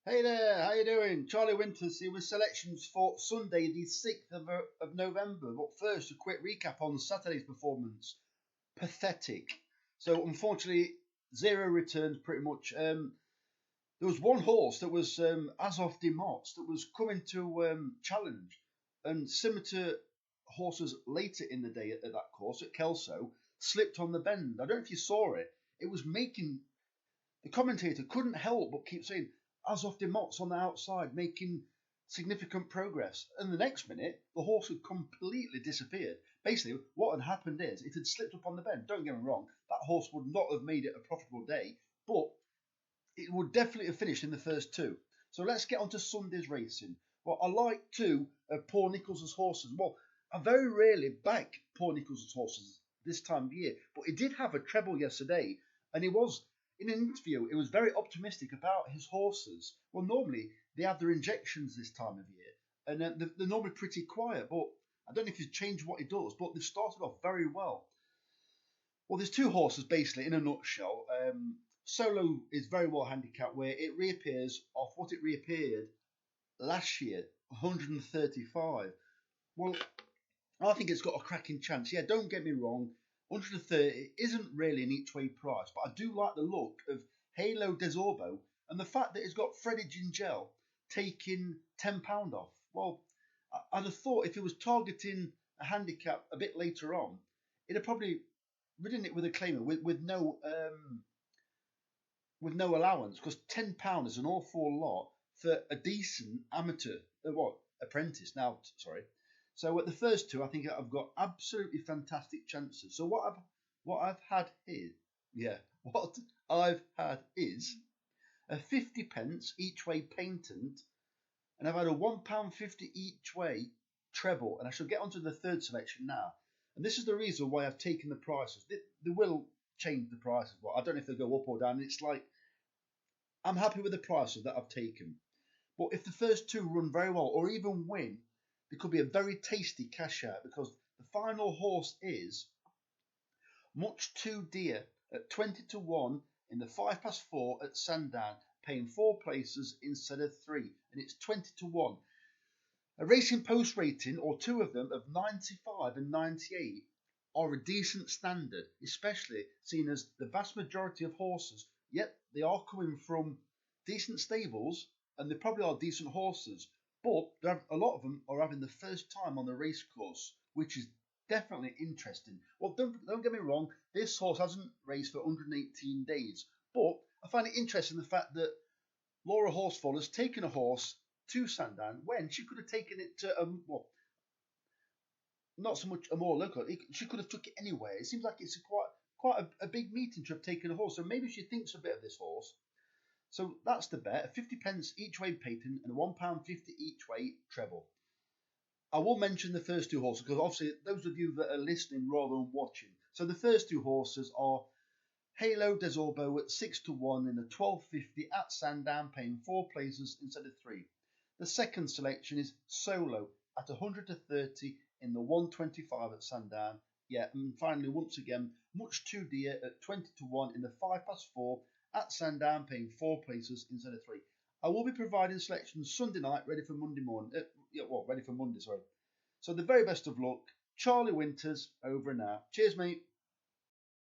Hey there, how you doing? Charlie Winters here with selections for Sunday the 6th of November. But first, a quick recap on Saturday's performance. Pathetic. So unfortunately, zero returns pretty much. There was one horse that was Azov Demots that was coming to challenge. And similar to horses later in the day at that course, at Kelso, slipped on the bend. I don't know if you saw it. It was making... The commentator couldn't help but keep saying, Azov Demots on the outside, making significant progress. And the next minute, the horse had completely disappeared. Basically, what had happened is it had slipped up on the bend. Don't get me wrong, that horse would not have made it a profitable day, but it would definitely have finished in the first two. So let's get on to Sunday's racing. Well, I like two of Paul Nicholls' horses. Well, I very rarely back Paul Nicholls' horses this time of year, but he did have a treble yesterday, and he was... In an interview, it was very optimistic about his horses. Well, normally they have their injections this time of year, and they're normally pretty quiet. But I don't know if he's changed what he does, but they've started off very well. Well, there's two horses basically in a nutshell. Solo is very well handicapped, where it reappears off what it reappeared last year, 135. Well, I think it's got a cracking chance. Yeah, don't get me wrong. 130 isn't really an each way price, but I do like the look of Halo Desorbo and the fact that it's got Freddie Gingell taking £10 off. Well, I'd have thought if it was targeting a handicap a bit later on, it'd have probably ridden it with a claimer with no allowance, because £10 is an awful lot for a decent amateur, apprentice now, sorry. So at the first two, I think I've got absolutely fantastic chances. So what I've had is a 50p each way patent, and I've had a £1.50 each way treble, and I shall get onto the third selection now. And this is the reason why I've taken the prices. They will change the prices, but I don't know if they'll go up or down. It's like I'm happy with the prices that I've taken. But if the first two run very well or even win, there could be a very tasty cash out, because the final horse is Much Too Dear at 20-1 in the 4 at Sandown, paying 4 places instead of 3, and it's 20-1. A Racing Post rating, or two of them, of 95 and 98 are a decent standard, especially seeing as the vast majority of horses, yet they are coming from decent stables and they probably are decent horses. But a lot of them are having the first time on the race course, which is definitely interesting. Well, don't get me wrong, this horse hasn't raced for 118 days, but I find it interesting the fact that Laura Horsfall has taken a horse to Sandown when she could have taken it to, not so much a more local, she could have took it anywhere. It seems like it's quite a big meeting to have taken a horse, so maybe she thinks a bit of this horse. So that's the bet, a 50p each way patent and a £1.50 each way treble. I will mention the first two horses, because obviously those of you that are listening rather than watching. So the first two horses are Halo Desorbo at 6-1 in the 12.50 at Sandown, paying 4 places instead of 3. The second selection is Solo at 130 in the 125 at Sandown. Yeah, and finally, once again, Much Too Dear at 20-1 in the 4 at Sandown, paying 4 places instead of 3. I will be providing selections Sunday night, ready for Monday morning. Ready for Monday, sorry. So the very best of luck. Charlie Winters, over and out. Cheers, mate.